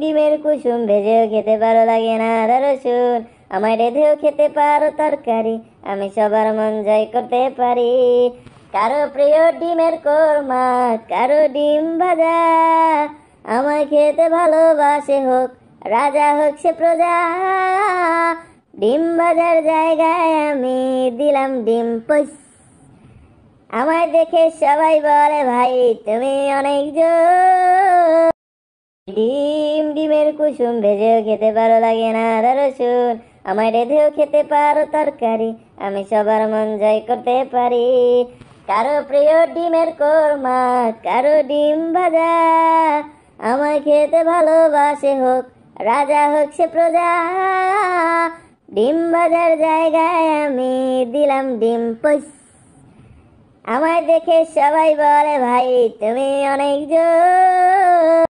ডিমের কুসুম ভেজেও খেতে ভালো লাগে না আদা রসুন, আমায় রেঁধেও খেতে পারো তরকারি, আমি সবার মন জয় করতে পারি। কারো প্রিয় ডিমের কোরমা, কারো ডিম ভাজা, আমায় খেতে ভালোবাসে হোক রাজা হোক সে প্রজা। ডিম ভাজার জায়গায় আমি দিলাম ডিম পোস, আমায় দেখে সবাই বলে ভাই তুমি অনেক জোর। ডিমের কুসুম ভেজেও খেতে ভালো লাগে না আদা রসুন, আমায় রেঁধেও খেতে পারো তরকারি, আমি সবার মন জয় করতে পারি। কারো প্রিয় ডিমের কোরমা, কারো ডিম ভাজা, আমায় খেতে ভালোবাসে হোক রাজা হোক সে প্রজা। ডিম ভাজার জায়গায় আমি দিলাম ডিম পোস, আমায় দেখে সবাই বলে ভাই তুমি অনেক জোর।